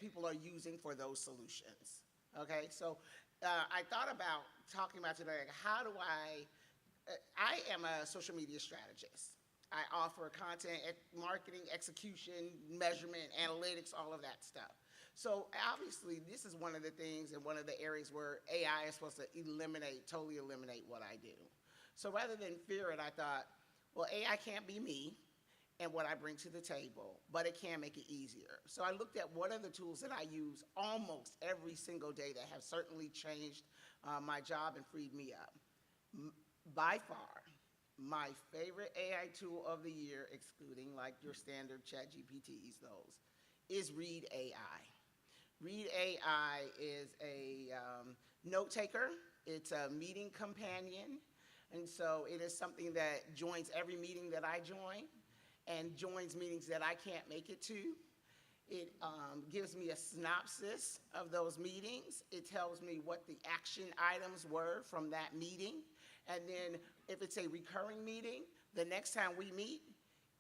people are using for those solutions. Okay, so I thought about talking about today, like, how do I am a social media strategist. I offer content, marketing, execution, measurement, analytics, all of that stuff. So obviously, this is one of the things and one of the areas where AI is supposed to eliminate, totally eliminate what I do. So rather than fear it, I thought, well, AI can't be me and what I bring to the table, but it can make it easier. So I looked at what are the tools that I use almost every single day that have certainly changed my job and freed me up. By far, my favorite AI tool of the year, excluding like your standard chat GPTs, those, is Read AI. Read AI is a note taker. It's a meeting companion. And so it is something that joins every meeting that I join and joins meetings that I can't make it to. It gives me a synopsis of those meetings. It tells me what the action items were from that meeting. And then if it's a recurring meeting, the next time we meet,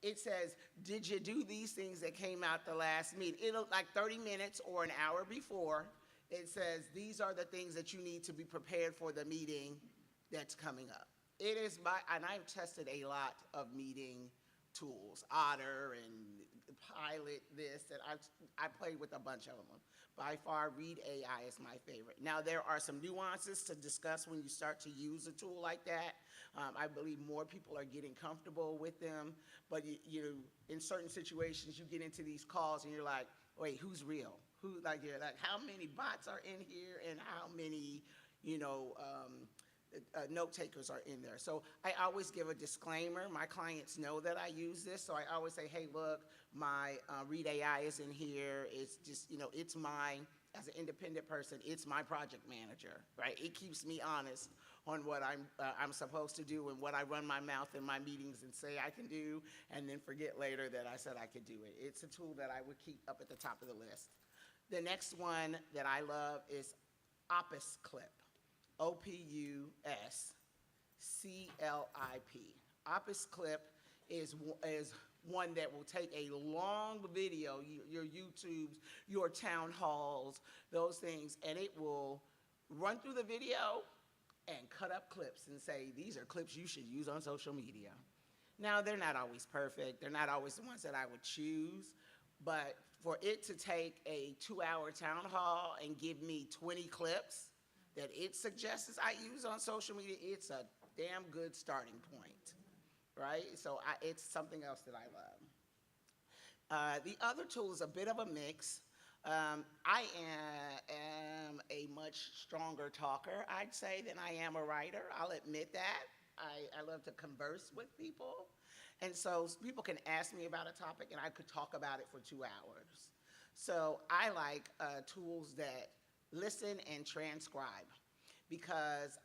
it says, did you do these things that came out the last meeting? It'll like 30 minutes or an hour before, it says, these are the things that you need to be prepared for the meeting that's coming up. It is and I've tested a lot of meeting tools, Otter and Pilot this, and I played with a bunch of them. By far, Read AI is my favorite. Now, there are some nuances to discuss when you start to use a tool like that. I believe more people are getting comfortable with them, but in certain situations, you get into these calls and you're like, wait, who's real? You're like, how many bots are in here and how many, note takers are in there. So I always give a disclaimer. My clients know that I use this, so I always say, hey, look, my Read AI is in here. It's just, it's mine. As an independent person, it's my project manager, right? It keeps me honest on what I'm supposed to do and what I run my mouth in my meetings and say I can do, and then forget later that I said I could do it. It's a tool that I would keep up at the top of the list. The next one that I love is Opus Clip. OPUSCLIP. Opus Clip is one that will take a long video, your YouTubes, your town halls, those things, and it will run through the video and cut up clips and say, these are clips you should use on social media. Now, they're not always perfect. They're not always the ones that I would choose, but for it to take a 2-hour town hall and give me 20 clips that it suggests I use on social media, it's a damn good starting point, right? So it's something else that I love. The other tool is a bit of a mix. I am a much stronger talker, I'd say, than I am a writer. I'll admit that. I love to converse with people. And so people can ask me about a topic and I could talk about it for 2 hours. So I like tools that listen and transcribe, because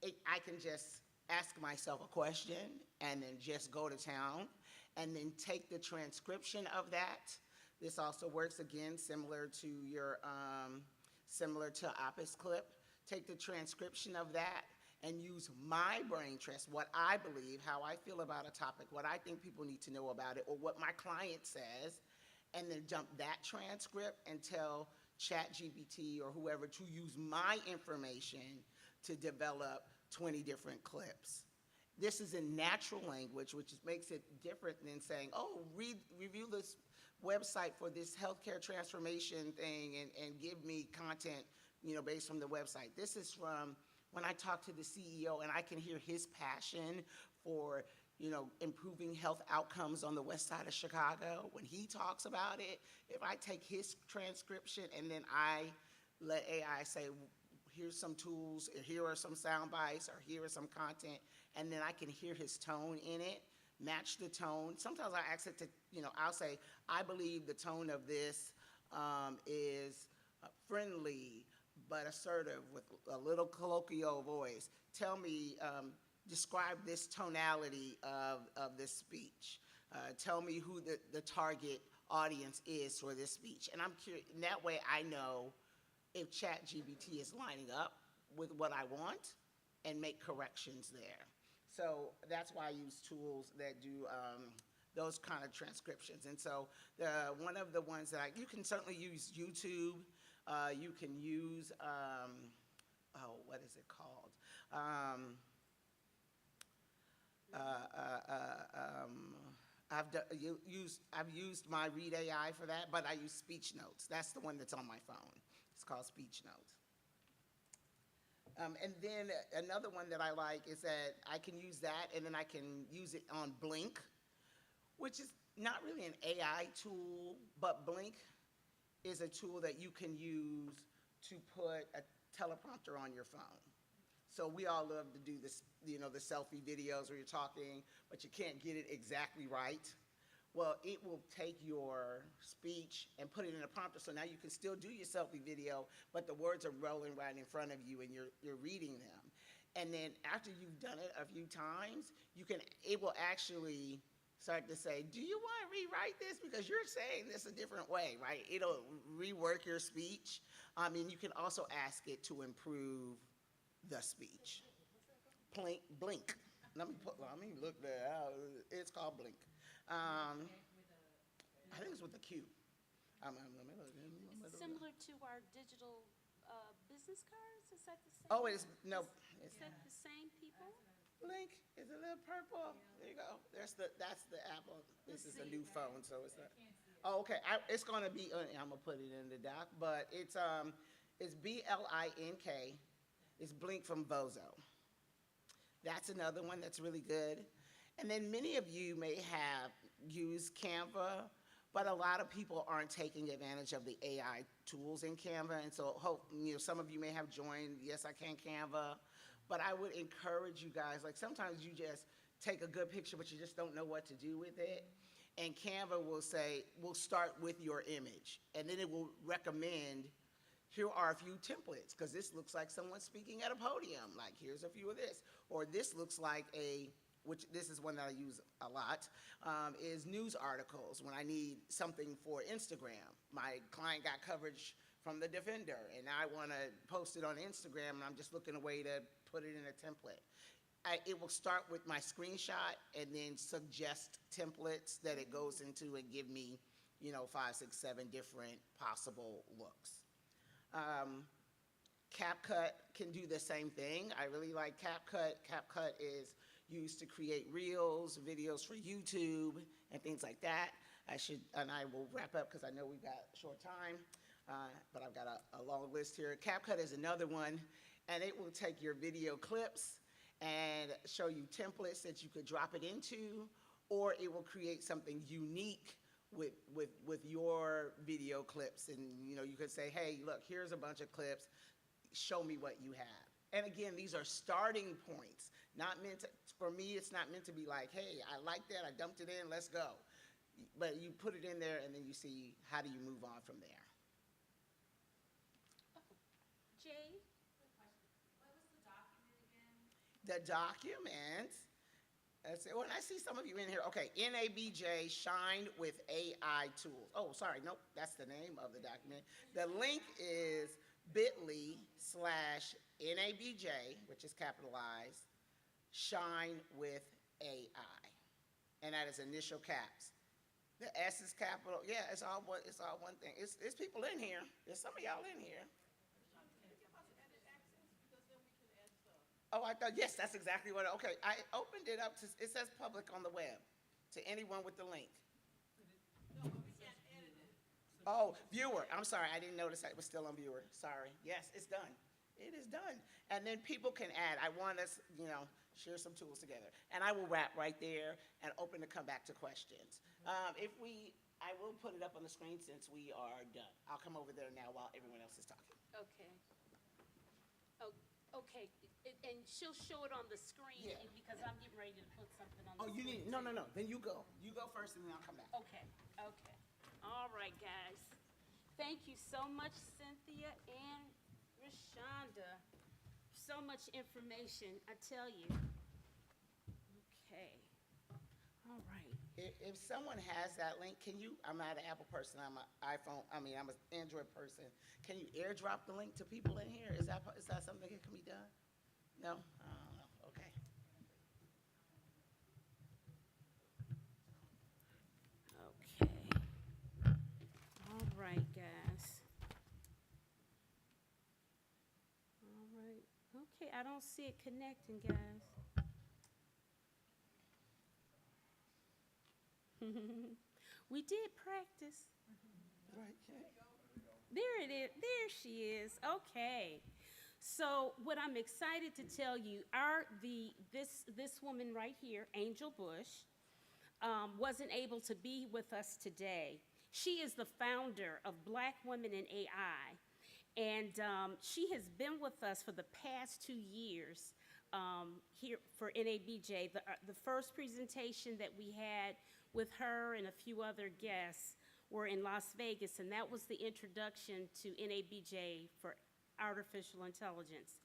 I can just ask myself a question and then just go to town and then take the transcription of that. This also works again similar to Opus Clip. Take the transcription of that and use my brain trust, what I believe, how I feel about a topic, what I think people need to know about it, or what my client says, and then dump that transcript and tell ChatGPT or whoever to use my information to develop 20 different clips. This is in natural language, which makes it different than saying, oh, review this website for this healthcare transformation thing and give me content, based from the website. This is from when I talk to the CEO and I can hear his passion for improving health outcomes on the west side of Chicago. When he talks about it, if I take his transcription and then I let AI say, here's some tools, or here are some sound bites, or here is some content, and then I can hear his tone in it, match the tone. Sometimes I ask it to, I'll say, I believe the tone of this is friendly but assertive with a little colloquial voice. Tell me, describe this tonality of this speech. Tell me who the target audience is for this speech. And I'm curious, and that way I know if ChatGPT is lining up with what I want and make corrections there. So that's why I use tools that do those kind of transcriptions. And so one of the ones that you can certainly use YouTube. You can use, oh, what is it called? I've used my Read AI for that, but I use Speech Notes. That's the one that's on my phone. It's called Speech Notes. And then another one that I like is that I can use that, and then I can use it on Blink, which is not really an AI tool, but Blink is a tool that you can use to put a teleprompter on your phone. So we all love to do this, the selfie videos where you're talking, but you can't get it exactly right. Well, it will take your speech and put it in a prompter, so now you can still do your selfie video, but the words are rolling right in front of you and you're reading them. And then after you've done it a few times, it will actually start to say, do you want to rewrite this? Because you're saying this a different way, right? It'll rework your speech. And you can also ask it to improve the speech. Blink. Let me look there. It's called Blink. I think it's with a Q. Similar to our digital business cards? Is that the same? Oh, no. Is that the same people? Blink is a little purple. There you go. That's the Apple. This is a new phone, so it's not. Oh, okay. It's gonna be. I'm gonna put it in the doc, but it's Blink. It's Blink from Bozo. That's another one that's really good. And then many of you may have used Canva, but a lot of people aren't taking advantage of the AI tools in Canva. And so some of you may have joined Yes I Can Canva, but I would encourage you guys, like sometimes you just take a good picture, but you just don't know what to do with it. And Canva will say, we'll start with your image. And then it will recommend, here are a few templates, because this looks like someone speaking at a podium. Like, here's a few of this. Or this looks like which this is one that I use a lot, is news articles when I need something for Instagram. My client got coverage from the Defender, and I want to post it on Instagram, and I'm just looking a way to put it in a template. It will start with my screenshot and then suggest templates that it goes into and give me, 5, 6, 7 different possible looks. CapCut can do the same thing. I really like CapCut. CapCut is used to create reels, videos for YouTube, and things like that. And I will wrap up because I know we've got a short time, but I've got a long list here. CapCut is another one, and it will take your video clips and show you templates that you could drop it into, or it will create something unique with your video clips. And you could say, hey, look, here's a bunch of clips, show me what you have. And again, these are starting points, for me, it's not meant to be like, hey, I like that, I dumped it in, let's go. But you put it in there and then you see how do you move on from there. Jay? Quick question. What was the document again? The document, when I see some of you in here, okay, NABJ Shine with AI Tools. Oh, sorry, nope, that's the name of the document. The link is bit.ly/NABJ, which is capitalized, Shine with AI. And that is initial caps. The S is capital. Yeah, it's all one thing. It's people in here. There's some of y'all in here. Oh, I thought, yes, that's exactly what, okay. I opened it up it says public on the web to anyone with the link. No, but we can't edit it. Oh, viewer, I'm sorry, I didn't notice that it was still on viewer, sorry. Yes, it's done. It is done. And then people can add, I want us, share some tools together. And I will wrap right there and open to come back to questions. I will put it up on the screen since we are done. I'll come over there now while everyone else is talking. Okay. Oh, okay. And she'll show it on the screen Yeah. because I'm getting ready to put something on the Oh, you screen. need, no, then you go. You go first and then I'll come back. Okay. All right, guys. Thank you so much, Cynthia and Rashonda. So much information, I tell you. Okay. All right. If someone has that link, I'm not an Apple person, I'm an Android person. Can you airdrop the link to people in here? Is that something that can be done? No? Okay. I don't see it connecting, guys. We did practice. Right, Kay? There it is. There she is. Okay. So what I'm excited to tell you, this woman right here, Angel Bush, wasn't able to be with us today. She is the founder of Black Women in AI, and she has been with us for the past 2 years here for NABJ. The first presentation that we had with her and a few other guests were in Las Vegas, and that was the introduction to NABJ for artificial intelligence.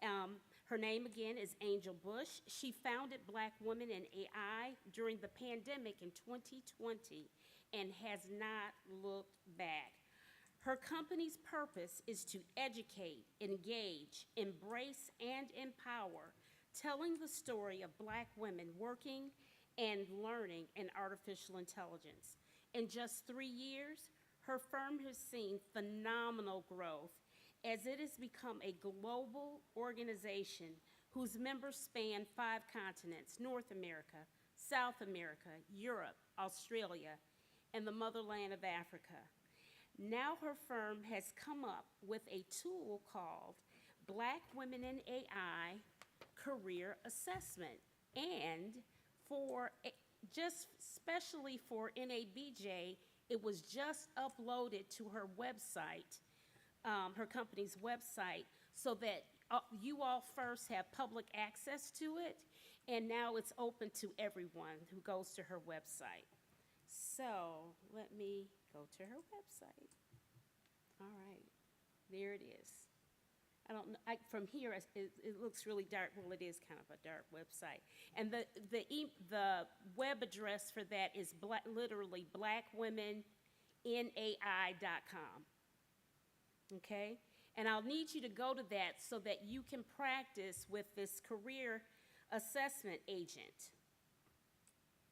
Her name again is Angel Bush. She founded Black Women in AI during the pandemic in 2020 and has not looked back. Her company's purpose is to educate, engage, embrace, and empower, telling the story of Black women working and learning in artificial intelligence. In just 3 years, her firm has seen phenomenal growth as it has become a global organization whose members span 5 continents: North America, South America, Europe, Australia, and the motherland of Africa. Now her firm has come up with a tool called Black Women in AI Career Assessment, and just specially for NABJ, it was just uploaded to her website, her company's website, so that you all first have public access to it, and now it's open to everyone who goes to her website. So let me go to her website. All right, there it is. I don't know, from here, it looks really dark. Well, it is kind of a dark website. And the web address for that is literally blackwomeninai.com. Okay? And I'll need you to go to that so that you can practice with this career assessment agent.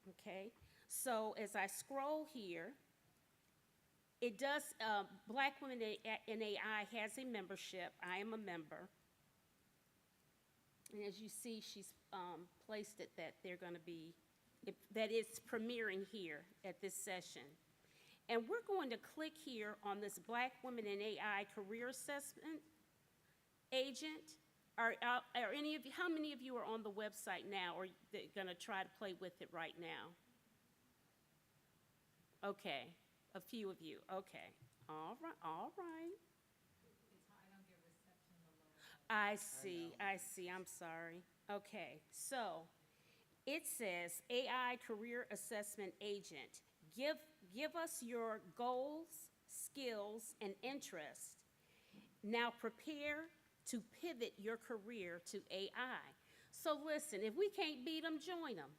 Okay? So as I scroll here, it does, Black Women in AI has a membership. I am a member. And as you see, she's placed it that they're going to be, that it's premiering here at this session. And we're going to click here on this Black Women in AI Career Assessment Agent. Are any of you, how many of you are on the website now, or going to try to play with it right now? Okay. A few of you, okay. All right, all right. It's hard, I don't get reception below. I see, I'm sorry. Okay, so it says AI Career Assessment Agent. Give us your goals, skills, and interests. Now prepare to pivot your career to AI. So listen, if we can't beat them, join them,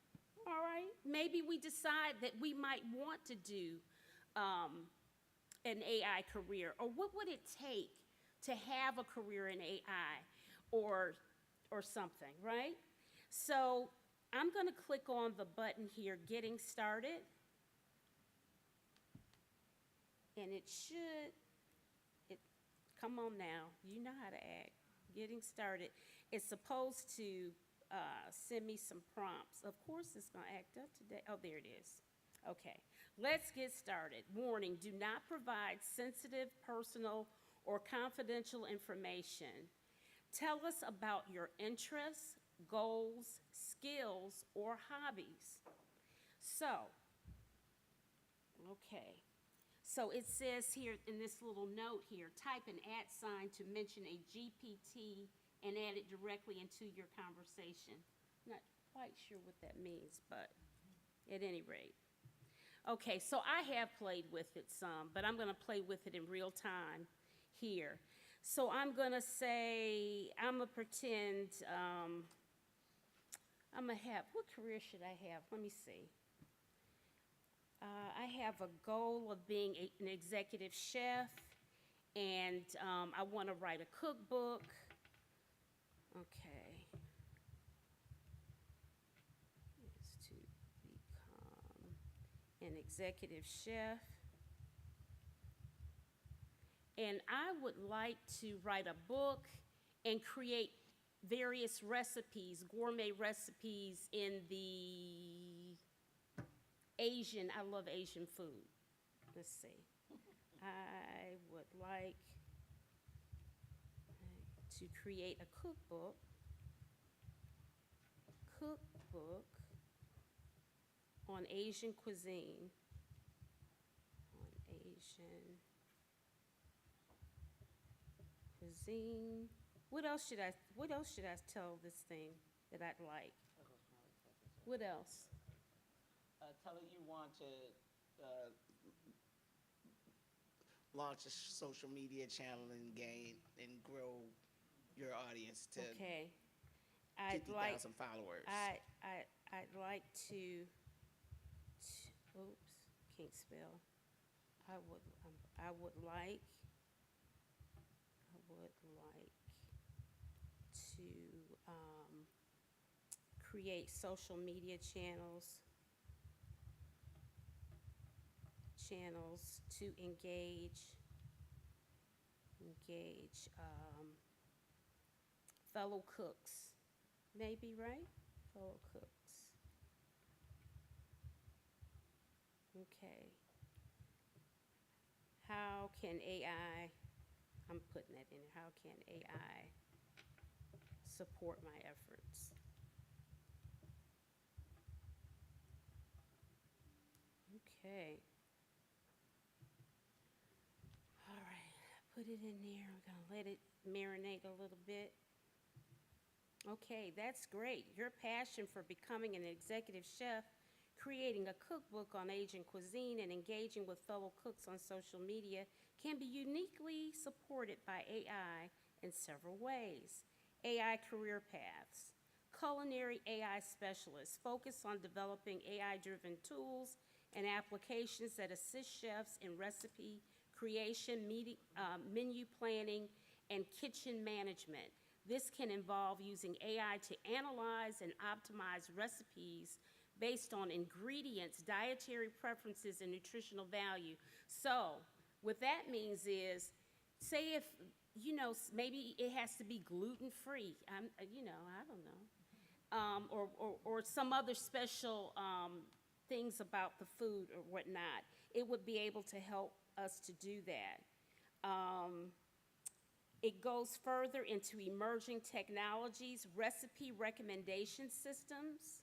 all right? Maybe we decide that we might want to do an AI career, or what would it take to have a career in AI or something, right? So I'm going to click on the button here, Getting Started, and come on now, you know how to act. Getting Started. It's supposed to send me some prompts. Of course it's going to act up today. Oh, there it is. Okay, let's get started. Warning, do not provide sensitive, personal, or confidential information. Tell us about your interests, goals, skills, or hobbies. So, okay. So it says here in this little note here, type an @ to mention a GPT and add it directly into your conversation. Not quite sure what that means, but at any rate. Okay, so I have played with it some, but I'm going to play with it in real time here. So I'm going to say, I'm going to pretend, I'm going to have, what career should I have? Let me see. I have a goal of being an executive chef, and I want to write a cookbook. Okay. An executive chef, and I would like to write a book and create various recipes, gourmet recipes in the Asian, I love Asian food. Let's see. I would like to create a cookbook on Asian cuisine. On Asian cuisine. What else should I tell this thing that I'd like? What else? Tell her you want to launch a social media channel and grow your audience to Okay. I'd like 50,000 followers. I'd like to, oops, can't spell. I would like to create social media channels to engage fellow cooks, maybe, right? Fellow cooks. Okay. How can AI, I'm putting that in, how can AI support my efforts? Okay. All right, put it in there. I'm gonna let it marinate a little bit. Okay, that's great. Your passion for becoming an executive chef, creating a cookbook on Asian cuisine, and engaging with fellow cooks on social media can be uniquely supported by AI in several ways. AI career paths. Culinary AI specialists focus on developing AI-driven tools and applications that assist chefs in recipe creation, menu planning, and kitchen management. This can involve using AI to analyze and optimize recipes based on ingredients, dietary preferences, and nutritional value. So what that means is, say if, maybe it has to be gluten-free, I don't know. Or some other special things about the food or whatnot. It would be able to help us to do that. It goes further into emerging technologies, recipe recommendation systems,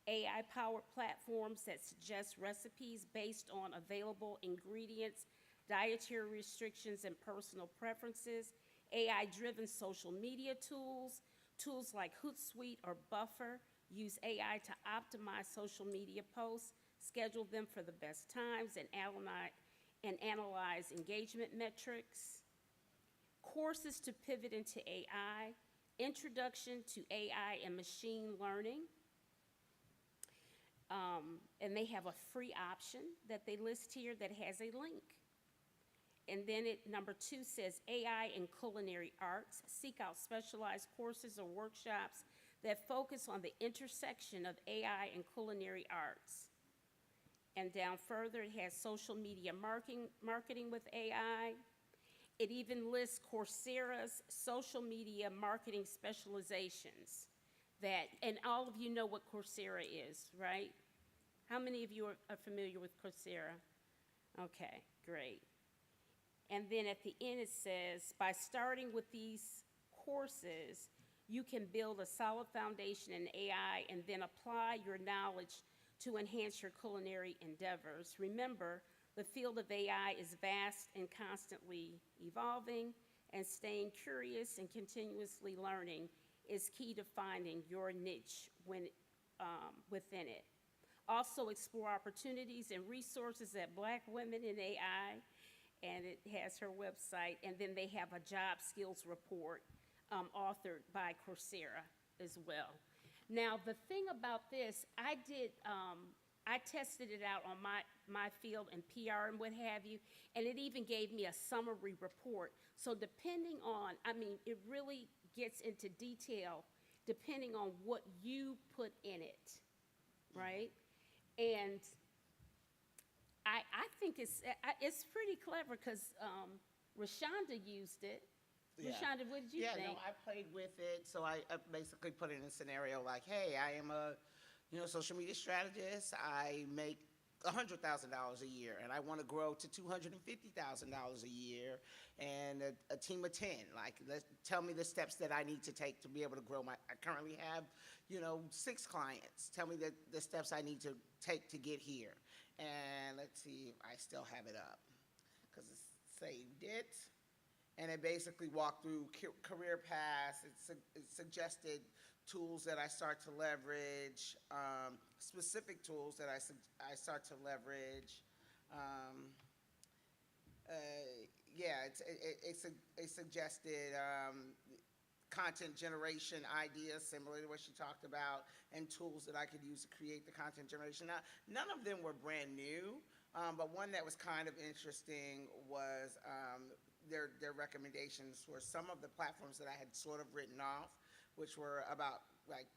AI-powered platforms that suggest recipes based on available ingredients, dietary restrictions, and personal preferences, AI-driven social media tools, tools like Hootsuite or Buffer use AI to optimize social media posts, schedule them for the best times, and analyze engagement metrics. Courses to pivot into AI, introduction to AI and machine learning. And they have a free option that they list here that has a link. And then number 2 says AI in culinary arts. Seek out specialized courses or workshops that focus on the intersection of AI and culinary arts. And down further, it has social media marketing with AI. It even lists Coursera's social media marketing specializations and all of you know what Coursera is, right? How many of you are familiar with Coursera? Okay, great. And then at the end it says, by starting with these courses, you can build a solid foundation in AI and then apply your knowledge to enhance your culinary endeavors. Remember, the field of AI is vast and constantly evolving, and staying curious and continuously learning is key to finding your niche within it. Also explore opportunities and resources at Black Women in AI, and it has her website, and then they have a job skills report authored by Coursera as well. Now, the thing about this, I tested it out on my field in PR and what have you, and it even gave me a summary report. So depending on, it really gets into detail depending on what you put in it, right? And I think it's pretty clever because Rashonda used it, Yeah. Rashonda, what did you Yeah, think? no, I played with it. So I basically put it in a scenario like, hey, I am a, social media strategist. I make $100,000 a year, and I want to grow to $250,000 a year, and a team of 10. Like, tell me the steps that I need to take to be able to grow my. I currently have, 6 clients. Tell me the steps I need to take to get here. And let's see if I still have it up, because it saved it. And it basically walked through career paths. It suggested tools that I start to leverage, specific tools that I start to leverage. Um, yeah, it suggested content generation ideas, similar to what she talked about, and tools that I could use to create the content generation. Now, none of them were brand new, but one that was kind of interesting was their recommendations for some of the platforms that I had sort of written off, which were about like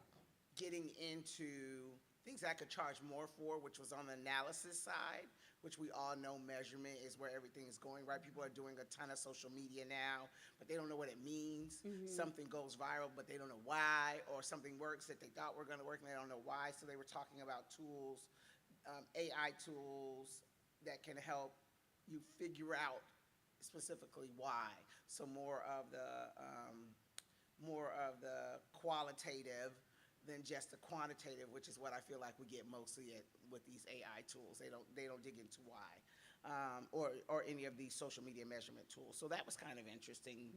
getting into things I could charge more for, which was on the analysis side, which we all know measurement is where everything is going, right? People are doing a ton of social media now, but they don't know what it means. Something goes viral, but they don't know why, or something works that they thought were going to work and they don't know why. So they were talking about tools, AI tools that can help you figure out specifically why. So more of the qualitative than just the quantitative, which is what I feel like we get mostly with these AI tools. They don't dig into why, or any of these social media measurement tools. So that was kind of interesting.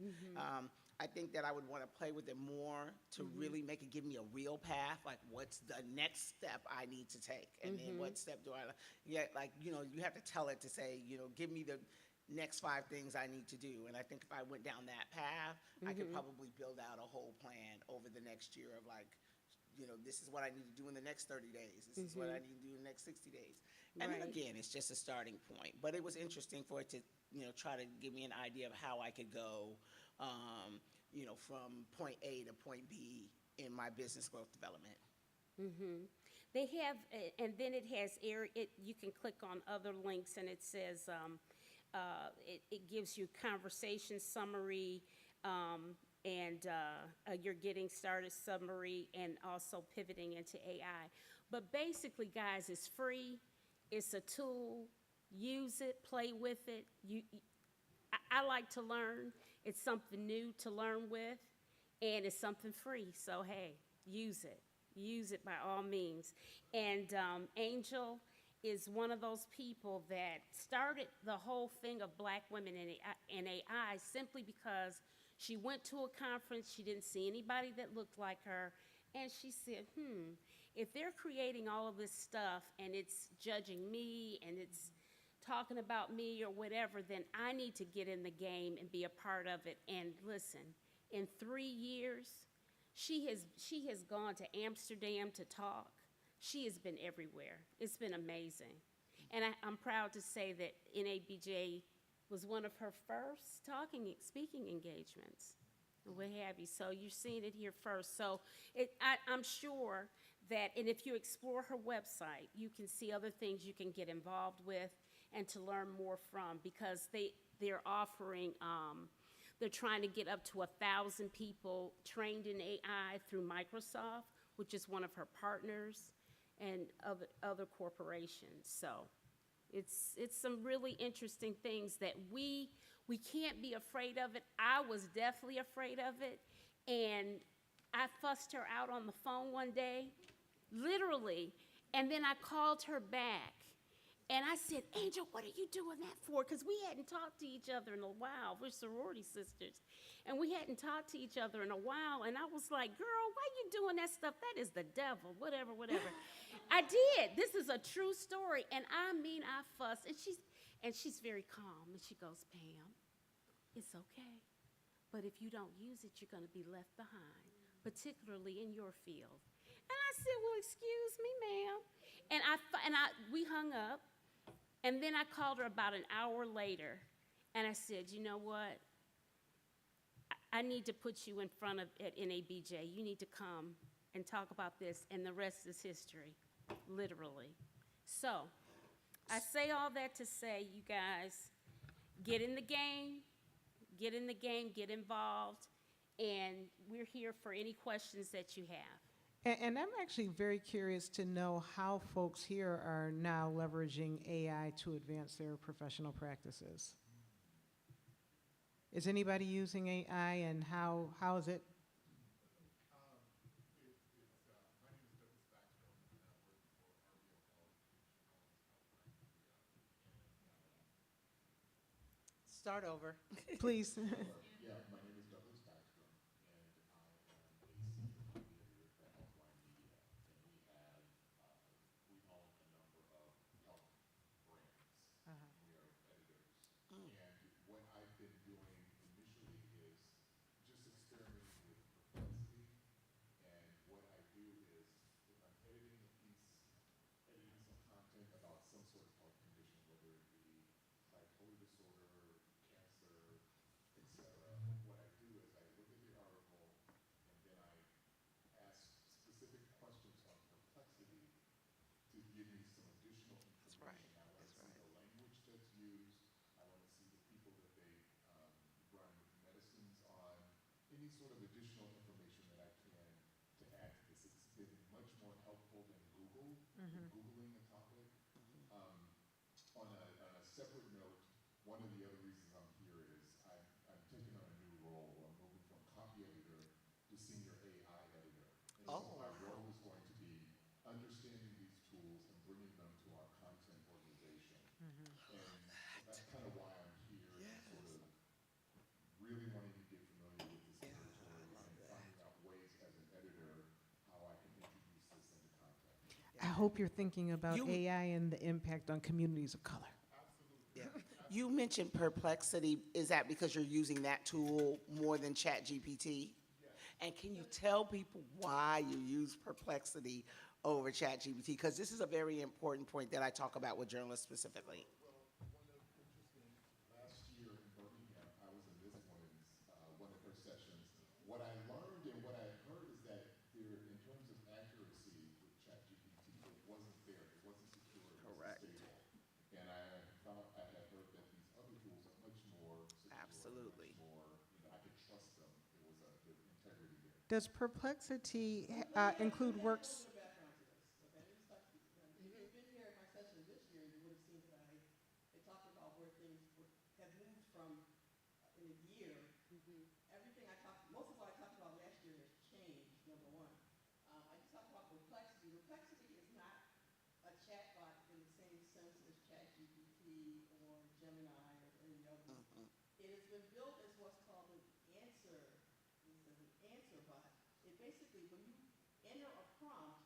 I think that I would want to play with it more to really make it give me a real path, like what's the next step I need to take, and then what step do I? Yeah, like you have to tell it to say, give me the next 5 things I need to do. And I think if I went down that path, I could probably build out a whole plan over the next year of like, this is what I need to do in the next 30 days. This is what I need to do in the next 60 days. And then Right. again, it's just a starting point. But it was interesting for it to, try to give me an idea of how I could go, from point A to point B in my business growth development. They have, and then it has you can click on other links and it says, it gives you conversation summary, and your getting started summary, and also pivoting into AI. But basically, guys, it's free. It's a tool. Use it, play with it. I like to learn. It's something new to learn with, and it's something free. So, hey, use it. Use it by all means. And Angel is one of those people that started the whole thing of Black women in AI simply because she went to a conference, she didn't see anybody that looked like her, and she said, if they're creating all of this stuff and it's judging me and it's talking about me or whatever, then I need to get in the game and be a part of it. And listen, in 3 years, she has gone to Amsterdam to talk. She has been everywhere. It's been amazing. And I'm proud to say that NABJ was one of her first speaking engagements, and what have you. So you're seeing it here first. So I'm sure that, and if you explore her website, you can see other things you can get involved with and to learn more from, because they're offering, they're trying to get up to 1,000 people trained in AI through Microsoft, which is one of her partners, and other corporations. So it's some really interesting things that we can't be afraid of it. I was definitely afraid of it, and I fussed her out on the phone one day, literally, and then I called her back. And I said, Angel, what are you doing that for? Because we hadn't talked to each other in a while. We're sorority sisters. And we hadn't talked to each other in a while. And I was like, girl, why you doing that stuff? That is the devil, whatever. I did. This is a true story. And I mean, I fussed. And she's very calm. And she goes, Pam, it's okay. But if you don't use it, you're going to be left behind, particularly in your field. And I said, well, excuse me, ma'am. And we hung up. And then I called her about an hour later, and I said, you know what? I need to put you in front of at NABJ. You need to come and talk about this, and the rest is history, literally. So I say all that to say, you guys, get in the game, get in the game, get involved, and we're here for any questions that you have. And I'm actually very curious to know how folks here are now leveraging AI to advance their professional practices. Is anybody using AI, and how is it? Start over. Please. Yeah, my name is Douglas Backstrom, and I am a senior media editor for Healthline Media. And we own a number of health brands. We are editors. And what I've been doing initially is just experimenting with Perplexity. And what I do is, if I'm editing a piece, editing some content about some sort of health condition, whether it be bipolar disorder, cancer, etc. What I do is I look at the article and then I ask specific questions on Perplexity to give me some additional right, information. I want to that's see the language that's used. I want to see the people that they run medicines on. Any sort of additional information that I can to add to this. It's been much more helpful than Google, Googling a topic. On a separate note, one of the other reasons I'm here is I'm taking on a new role. I'm moving from copy editor to senior AI editor. And so Oh, my role is going to be understanding these tools and bringing them to our content organization. And so that's kind of why I'm here and sort of really wanting to get familiar with this territory and finding out ways as an editor how I can introduce this into content. I hope you're thinking about You- AI and the impact on communities of color. Yeah. You mentioned Perplexity. Is that because you're using that tool more than ChatGPT? And can you tell people why you use Perplexity over ChatGPT? Because this is a very important point that I talk about with journalists specifically. Well, last year in Birmingham, I was in this woman's, one of her sessions. What I learned and what I heard is that there, in terms of accuracy with ChatGPT, it wasn't there. It wasn't secure. It Correct. wasn't stable. And I had heard that these other tools are much more secure. Absolutely. Much more, I could trust them. There was the integrity there. Does Perplexity include works? Background to this, okay? Let me start with this. If you've been here at my session this year, you would have seen that I talked about where things have moved from in a year. Everything most of what I talked about last year has changed, number one. I just talked about Perplexity. Perplexity is not a chatbot in the same sense as ChatGPT or Gemini or any other. It has been built as what's called an answer. This is an answer bot. It basically, when you enter a prompt,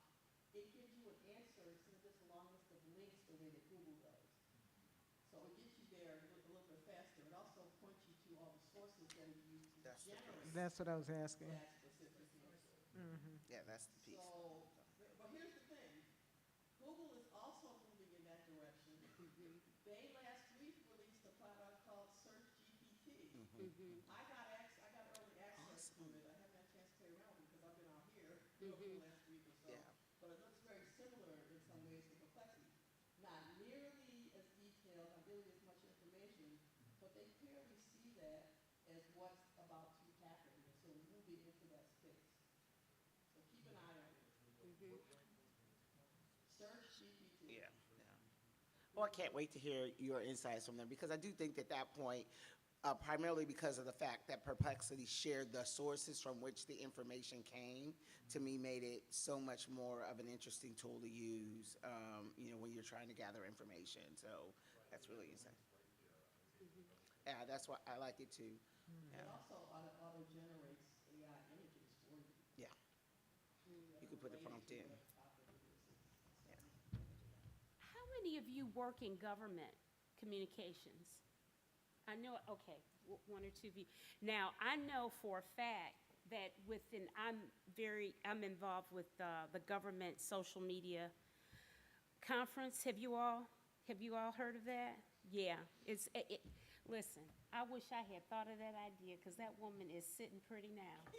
it gives you an answer instead of just a long list of links the way that Google does. So it gets you there a little bit faster. It also points you to all the sources that are used to That's the generate That's what I was asking. that specific answer. Yeah, that's the piece. So, but here's the thing. Google is also moving in that direction. They last week released a product called Search GPT. I got early access to it. I haven't had a chance to play around with it because I've been out here for the last week or so. Yeah. But it looks very similar in some ways to Perplexity. Not nearly as detailed, not nearly as much information, but they clearly see that as what's about to happen. And so moving into that space. So keep an eye on it. Search GPT. Yeah. Well, I can't wait to hear your insights from them, because I do think that point, primarily because of the fact that Perplexity shared the sources from which the information came, to me made it so much more of an interesting tool to use, when you're trying to gather information. So that's really insightful. Yeah, that's why I like it too. It also auto-generates AI images for you. Yeah. You can put the prompt in. How many of you work in government communications? I know, okay, one or two of you. Now, I know for a fact that I'm involved with the government social media conference. Have you all heard of that? Yeah, listen, I wish I had thought of that idea, because that woman is sitting pretty now.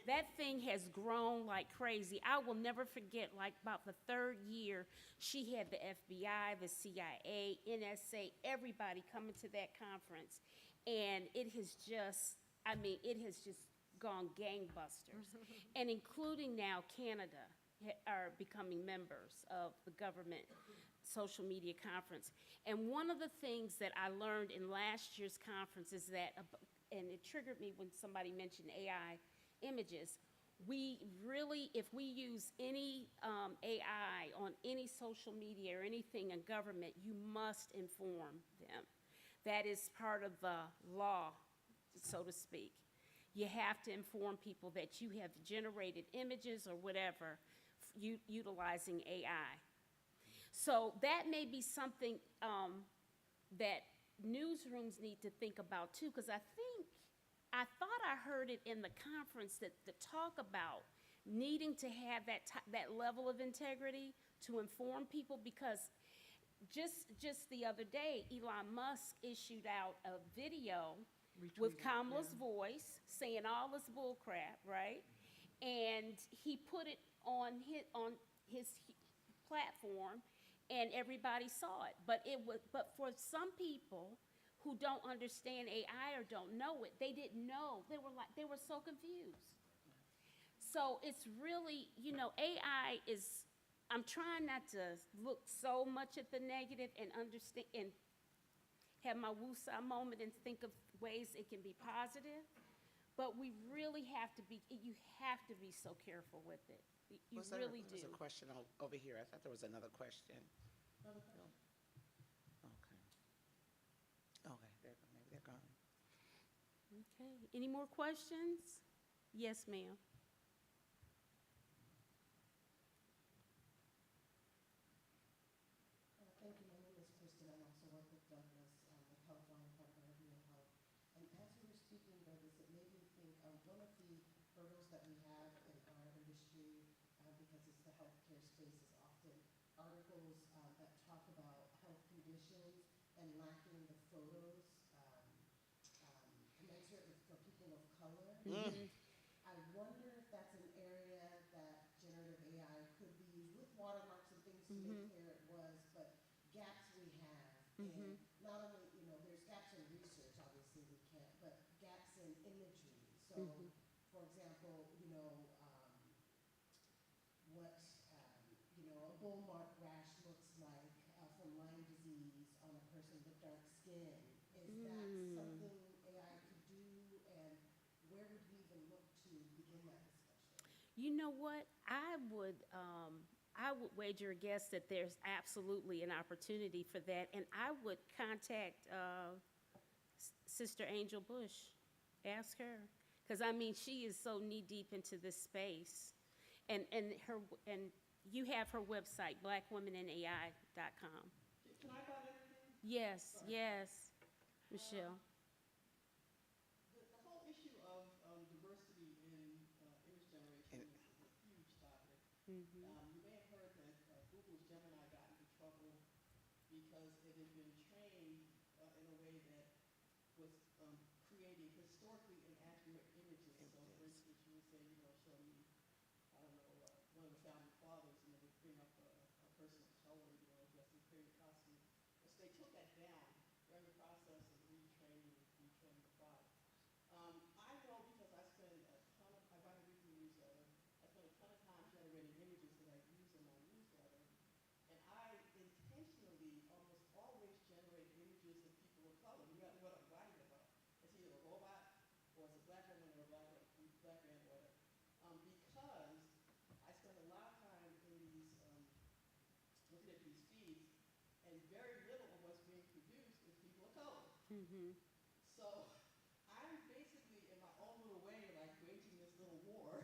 That thing has grown like crazy. I will never forget, like about the third year, she had the FBI, the CIA, NSA, everybody coming to that conference. And it has just, I mean, it has just gone gangbusters. And including now Canada are becoming members of the government social media conference. And one of the things that I learned in last year's conference is that, and it triggered me when somebody mentioned AI images, we really, if we use any AI on any social media or anything in government, you must inform them. That is part of the law, so to speak. You have to inform people that you have generated images or whatever utilizing AI. So that may be something that newsrooms need to think about too, because I thought I heard it in the conference that the talk about needing to have that level of integrity to inform people, because just the other day, Elon Musk issued out a video with Kamala's voice saying all this bull crap, right? And he put it on his platform, and everybody saw it. But for some people who don't understand AI or don't know it, they didn't know. They were so confused. So it's really, AI is, I'm trying not to look so much at the negative and understand and have my woosah moment and think of ways it can be positive. But we really have to be, you have to be so careful with it. You really do. There's a question over here. I thought there was another question. Another question? Okay, maybe they're gone. Okay, any more questions? Yes, ma'am. Thank you. My name is Kristen. I also work with Douglas with Healthline, Partner Real Health. And as you were speaking, Douglas, it made me think one of the hurdles that we have in our industry, because it's the healthcare space, is often articles that talk about health conditions and lacking the photos commensurate with for people of color. I wonder if that's an area that generative AI could be used with watermarks and things to make clear it was, but gaps we have in not only, there's gaps in research, obviously we can't, but gaps in imagery. So, for example, what, a bull mark rash looks like from Lyme disease on a person with dark skin. Is that something AI could do, and where would we even look to begin that discussion? You know what? I would wager a guess that there's absolutely an opportunity for that, and I would contact Sister Angel Bush, ask her, because I mean she is so knee deep into this space, and you have her website, blackwomenandai.com. Can I buy everything? Yes, yes, Michelle. The whole issue of diversity in image generation is a huge topic. You may have heard that Google's Gemini got into trouble because it had been trained in a way that was creating historically inaccurate images. So, for instance, you would say, show me, I don't know, one of the founding fathers, and it would bring up a person of color, dressed in period costume. So they took that down during the process of retraining the product. I know because I write a weekly newsletter. I spend a ton of time generating images that I use in my newsletter, and I intentionally almost always generate images of people of color, no matter what I'm writing about. It's either a robot or it's a black woman or a black man or whatever. Because I spend a lot of time in these looking at these feeds, and very little of what's being produced is people of color. So I'm basically in my own little way, like waging this little war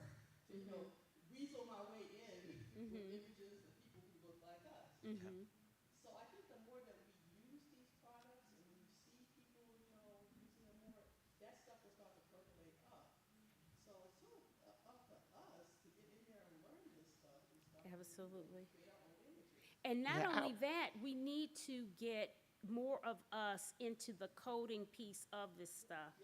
to, weasel my way in with images of people who look like us. So I think the more that we use these products and we see people, using them more, that stuff will start to percolate up. So it's sort of up to us to get in there and learn this stuff and stuff. Absolutely. And create our own images. And not only that, we need to get more of us into the coding piece of this stuff.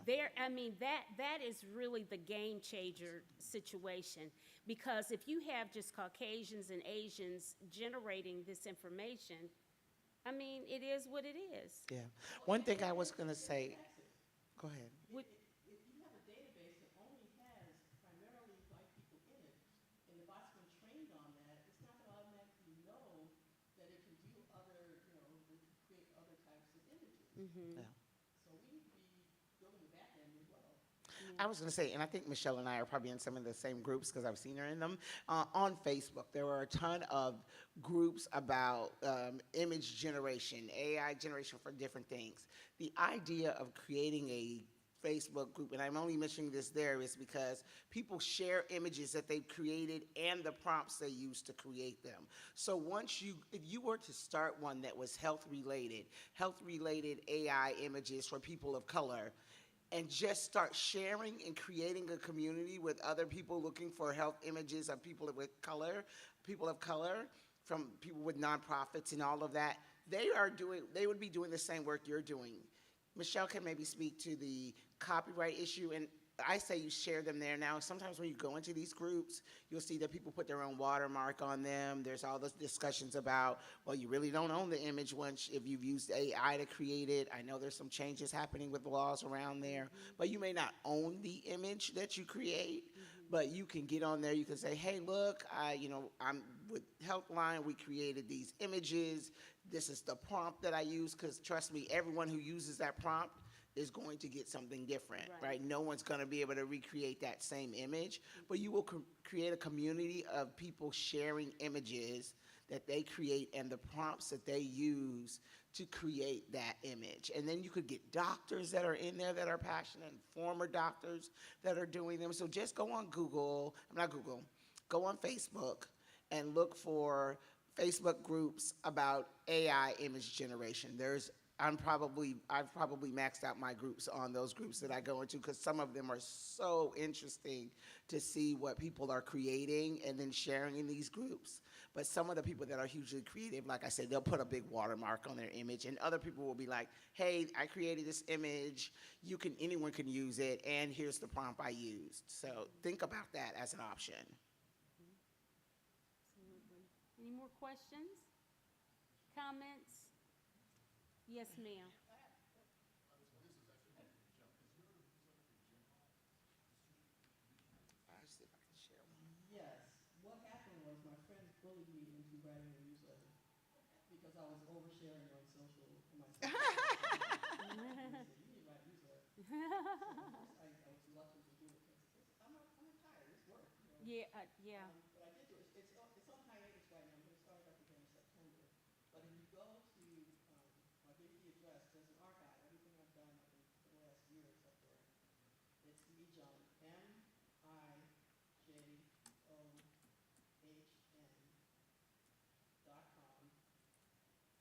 That is really the game changer situation, because if you have just Caucasians and Asians generating this information, I mean, it is what it is. Yeah. One thing I was going to say, Yeah. So we need to be building the back end as well. I was going to say, and I think Michelle and I are probably in some of the same groups because I've seen her in them. On Facebook, there were a ton of groups about image generation, AI generation for different things. The idea of creating a Facebook group, and I'm only mentioning this there, is because people share images that they've created and the prompts they use to create them. So if you were to start one that was health related AI images for people of color, and just start sharing and creating a community with other people looking for health images of people of color, from people with nonprofits and all of that, they would be doing the same work you're doing. Michelle can maybe speak to the copyright issue, and I say you share them there now. Sometimes when you go into these groups, you'll see that people put their own watermark on them. There's all those discussions about, well, you really don't own the image once if you've used AI to create it. I know there's some changes happening with laws around there, but you may not own the image that you create, but you can get on there. You can say, hey, look, I'm with Healthline. We created these images. This is the prompt that I use, because trust me, everyone who uses that prompt is going to get something different, right? No one's going to be able to recreate that same image, but you will create a community of people sharing images that they create and the prompts that they use to create that image. And then you could get doctors that are in there that are passionate, and former doctors that are doing them. So just go on go on Facebook and look for Facebook groups about AI image generation. I've probably maxed out my groups on those groups that I go into, because some of them are so interesting to see what people are creating and then sharing in these groups. But some of the people that are hugely creative, like I said, they'll put a big watermark on their image, and other people will be like, hey, I created this image, anyone can use it, and here's the prompt I used. So think about that as an option. Absolutely. Any more questions? Comments? Yes, ma'am. I'll see if I can share one. Yes, what happened was my friends bullied me into writing a newsletter because I was oversharing on social, on my social media. They said, you need to write a newsletter. So at first I was reluctant to do it because I'm retired, it's work, you know. Yeah, yeah. But I did do it. It's on hiatus right now. I'm going to start it up again in September. But if you go to my Big E address, there's an archive. Everything I've done for the last year is up there. It's Mijon, MIJOhn.com/AI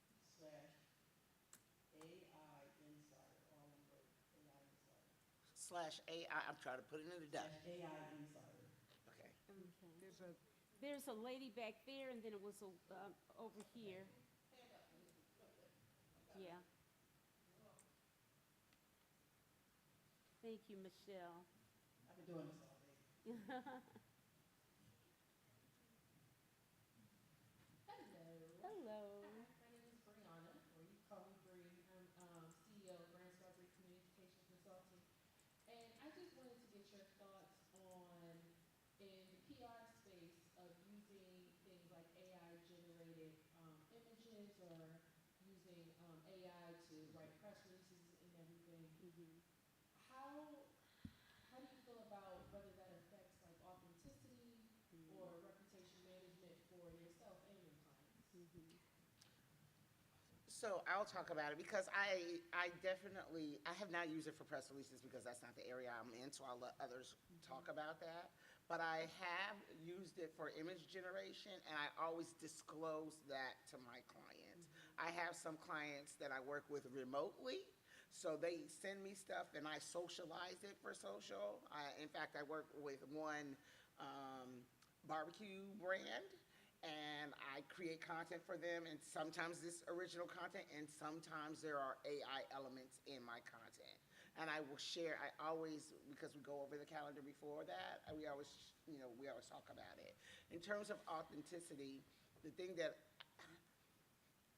Insider, all one word, AI Insider. /AI, I'm trying to put it in the duck. AI Insider. Okay. Okay. There's a lady back there, and then it was over here. Yeah. Thank you, Michelle. I've been doing this all day. Hello. Hi, my name is Brianna, or you call me Bree. I'm CEO of Grand Star Bree Communication Consulting. And I just wanted to get your thoughts on, in the PR space, of using things like AI-generated images, or using AI to write press releases and everything. How do you feel about whether that affects like authenticity or reputation management for yourself and your clients? So I'll talk about it because I have not used it for press releases because that's not the area I'm in, so I'll let others talk about that. But I have used it for image generation, and I always disclose that to my clients. I have some clients that I work with remotely, so they send me stuff and I socialize it for social. In fact, I work with one barbecue brand, and I create content for them, and sometimes this original content, and sometimes there are AI elements in my content. And I will share, because we go over the calendar before that, we always talk about it. In terms of authenticity, the thing that,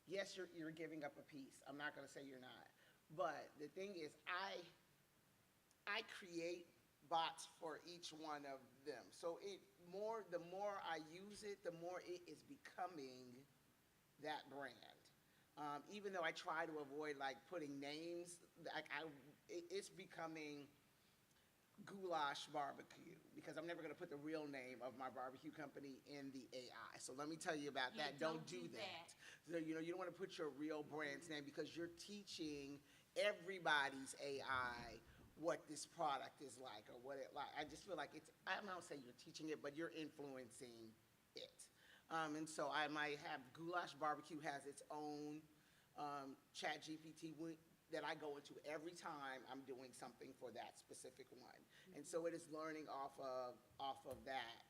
yes, you're giving up a piece. I'm not gonna say you're not. But the thing is, I create bots for each one of them. So the more I use it, the more it is becoming that brand. Even though I try to avoid like putting names, it's becoming Goulash Barbecue, because I'm never gonna put the real name of my barbecue company in the AI. So let me tell you about Yeah, that. don't Do do that. So, you know, you don't wanna put your real brand's name, because you're teaching everybody's AI what this product is like, or what it like. I just feel like I don't say you're teaching it, but you're influencing it. And so I might have Goulash Barbecue has its own Chat GPT that I go into every time I'm doing something for that specific one. And so it is learning off of that.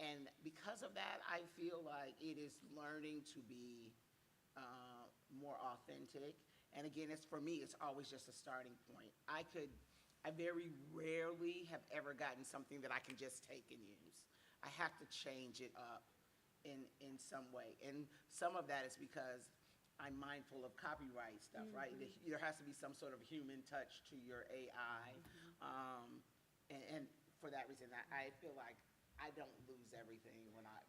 And because of that, I feel like it is learning to be more authentic. And again, for me, it's always just a starting point. I very rarely have ever gotten something that I can just take and use. I have to change it up in some way. And some of that is because I'm mindful of copyright stuff, right? There has to be some sort of human touch to your AI. And for that reason, I feel like I don't lose everything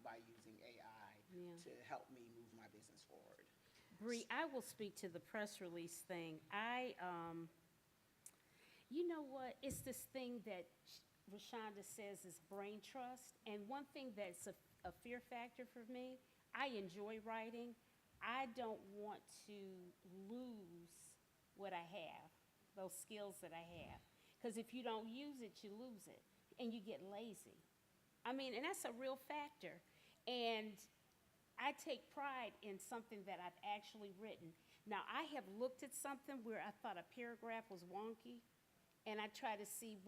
by using AI Yeah. to help me move my business forward. Bree, I will speak to the press release thing. You know what? It's this thing that Rashonda says is brain trust. And one thing that's a fear factor for me, I enjoy writing. I don't want to lose what I have, those skills that I have. Because if you don't use it, you lose it. And you get lazy. I mean, and that's a real factor. And I take pride in something that I've actually written. Now, I have looked at something where I thought a paragraph was wonky, and I try to see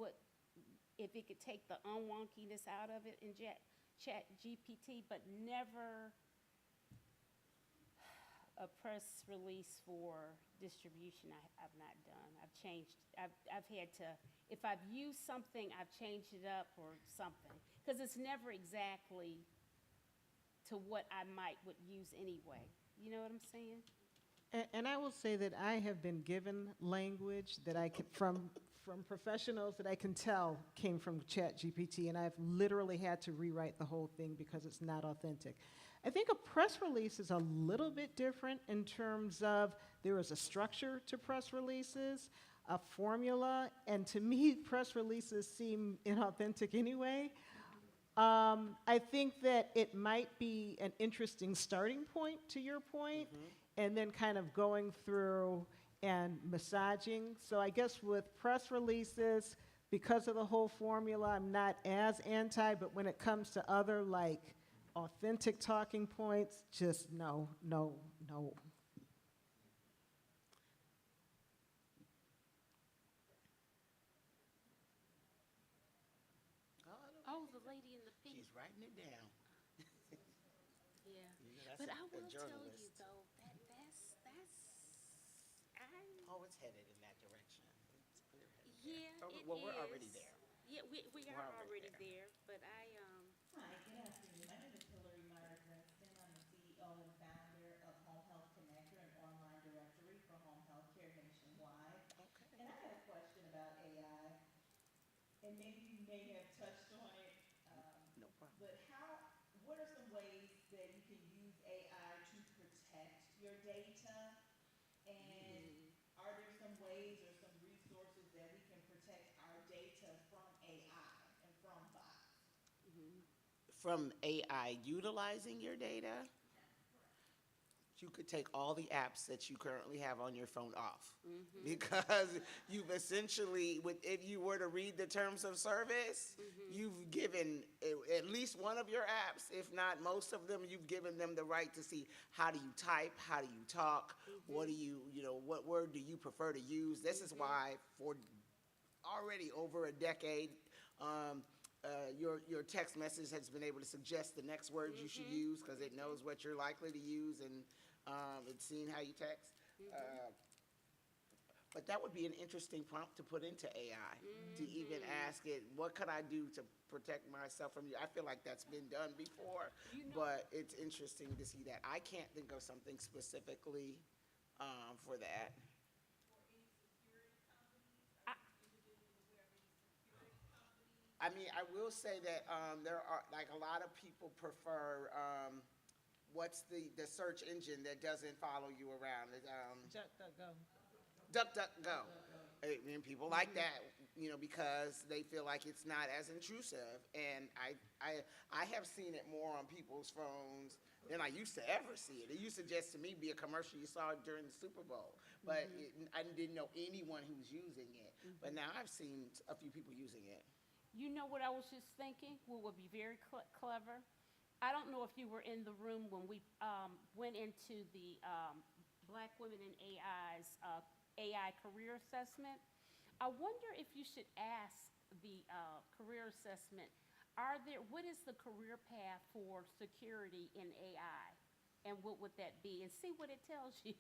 if it could take the unwonkiness out of it in Chat GPT, but never a press release for distribution I've not done. I've changed, I've had to, if I've used something, I've changed it up or something. Because it's never exactly to what I would use anyway. You know what I'm saying? And I will say that I have been given language that I can, from professionals that I can tell came from ChatGPT, and I've literally had to rewrite the whole thing because it's not authentic. I think a press release is a little bit different in terms of there is a structure to press releases, a formula, and to me, press releases seem inauthentic anyway. I think that it might be an interesting starting point, to your point, and then kind of going through and massaging. So I guess with press releases, because of the whole formula, I'm not as anti, but when it comes to other, like, authentic talking points, just no. Oh, the lady in the pink. She's writing it down. Yeah. You know, that's But a I will tell you journalist. though, Oh, it's headed in that direction. We're headed there. yeah, Oh, it well, we're is. already there. Yeah, we We're are already already there. But Hi, good afternoon. My name is Hillary Meyer Greston. I'm the CEO and founder of Home Health Connector, an online directory for home health care nationwide. Okay. And I had a question about AI, and maybe you may have touched on it, No problem. but what are some ways that you can use AI to protect your data? And are there some ways or some resources that we can protect our data from AI and from bots? From AI utilizing your data, you could take all the apps that you currently have on your phone off. Because you've essentially, if you were to read the terms of service, you've given at least one of your apps, if not most of them, you've given them the right to see how do you type, how do you talk, what do what word do you prefer to use. This is why for already over a decade, your text message has been able to suggest the next words you should use because it knows what you're likely to use, and it's seen how you text. But that would be an interesting prompt to put into AI, to even ask it, what could I do to protect myself from you? I feel like that's been done before, but it's interesting to see that. I can't think of something specifically for that. I mean, I will say that there are, like, a lot of people prefer what's the search engine that doesn't follow you around? DuckDuckGo. DuckDuckGo. I mean, people like that, because they feel like it's not as intrusive. And I have seen it more on people's phones than I used to ever see it. It used to just, to me, be a commercial you saw during the Super Bowl. But I didn't know anyone who was using it. But now I've seen a few people using it. You know what I was just thinking? What would be very clever? I don't know if you were in the room when we went into the Black Women in AI's AI career assessment. I wonder if you should ask the career assessment, what is the career path for security in AI? And what would that be? And see what it tells you.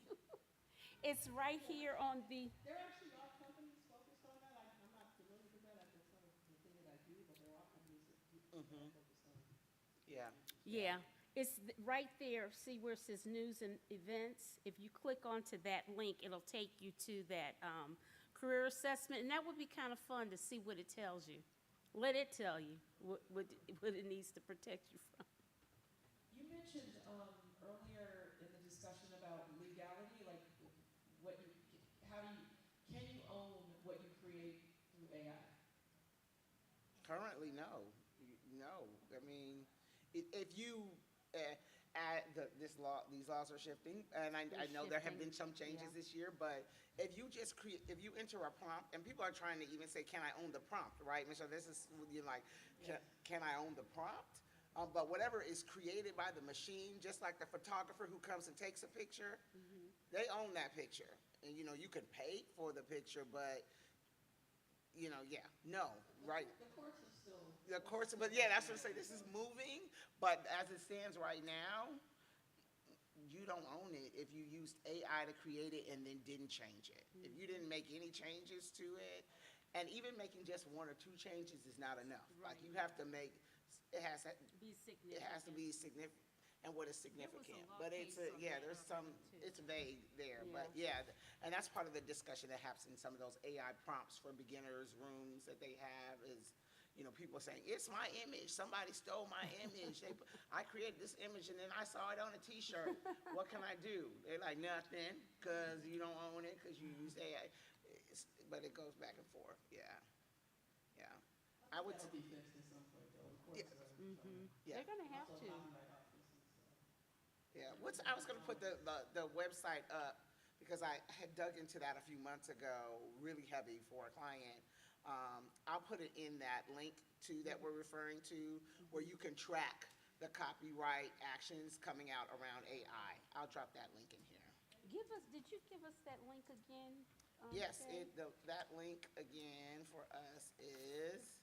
It's right here on the, There actually are companies focused on that. I'm not familiar with that. That's not the thing that I do, but there are companies that do that are focused on. Yeah. yeah, it's right there. See where it says news and events? If you click onto that link, it'll take you to that career assessment. And that would be kind of fun to see what it tells you. Let it tell you what it needs to protect you from. You mentioned earlier in the discussion about legality, like what you, can you own what you create through AI? Currently, no. No. I mean, if you these laws are shifting, and I know there have been some changes yeah. this year, but if you just if you enter a prompt, and people are trying to even say, can I own the prompt, right? And so this is, like, can I own the prompt? But whatever is created by the machine, just like the photographer who comes and takes a picture, they own that picture. And, you can pay for the picture, but, right. The courts are still. The course, but yeah, that's what I'm saying. This is moving, but as it stands right now, you don't own it if you used AI to create it and then didn't change it. If you didn't make any changes to it, and even making just one or two changes is not enough. Like, you have to make, it has to Be significant. be significant. And what is significant? law But it's, case on that there's already, some, too. it's vague there, Yeah. but yeah. And that's part of the discussion that happens in some of those AI prompts for beginners rooms that they have is, people saying, it's my image, somebody stole my image. I created this image and then I saw it on a t-shirt. What can I do? They're like, nothing, because you don't own it, because you use AI. But it goes back and forth, yeah. I would, That'll be fixed at some point, though. The courts are. yeah. They're gonna have Also, to. copyright offices, so. Yeah, I was gonna put the website up, because I had dug into that a few months ago, really heavy for a client. I'll put it in that link too that we're referring to, where you can track the copyright actions coming out around AI. I'll drop that link in here. Did you give us that link again? Yes, Jay? that link again for us is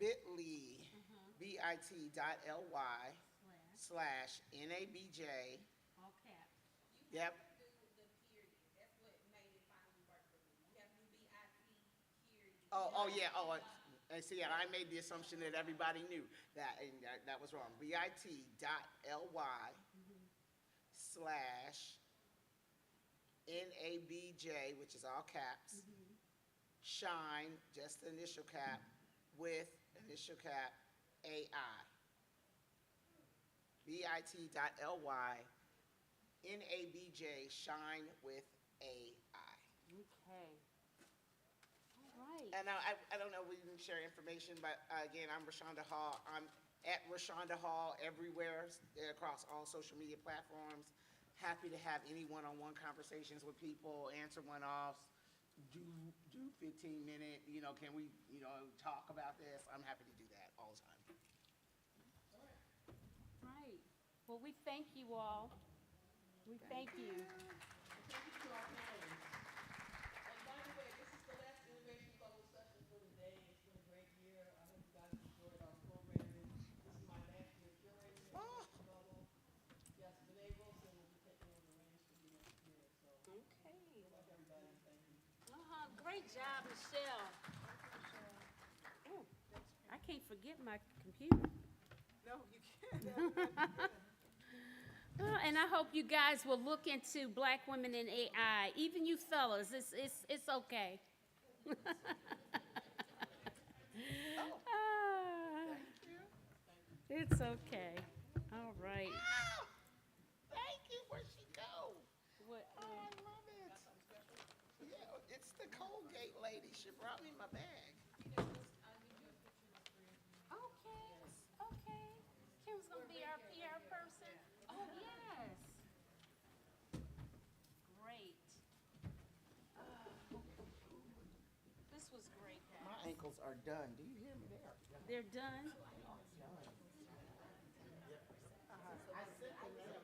bit.ly, bit.ly /NABJ. All caps. Yep. Oh, yeah, and see, and I made the assumption that everybody knew that, and that was wrong. bit.ly /NABJ, which is all caps, shine, just the initial cap, with initial cap, AI. bit.ly NABJ, shine with AI. Okay. All right. And I don't know, we didn't share information, but again, I'm Rashonda Hall. I'm at Rashonda Hall everywhere, across all social media platforms. Happy to have any one-on-one conversations with people, answer one-offs, do 15-minute, can we, talk about this? I'm happy to do that all the time. Right. Well, we thank you all. We thank you. Thank you to our panelists. And by the way, this is the last Innovation Bubble session for the day. It's been a great year. I hope you guys enjoyed our programming. This is my last year curating the Innovation Bubble. Yes, Renee Wilson will be taking over the reins for you next year. So Okay. good luck, everybody. Thank you. Great job, Michelle. Ooh, I can't forget my computer. No, you can't. And I hope you guys will look into Black Women in AI. Even you fellas, it's okay. Ah, it's okay. All right. Ah, thank you. Where'd she go? What? Oh, I love it. Yeah, it's the Colgate lady. She brought me my bag. Okay. Okay. Kim's gonna be our PR person. Oh yes. Great. This was great, My guys. ankles are done. Do you hear me there? They're done. I sent the mail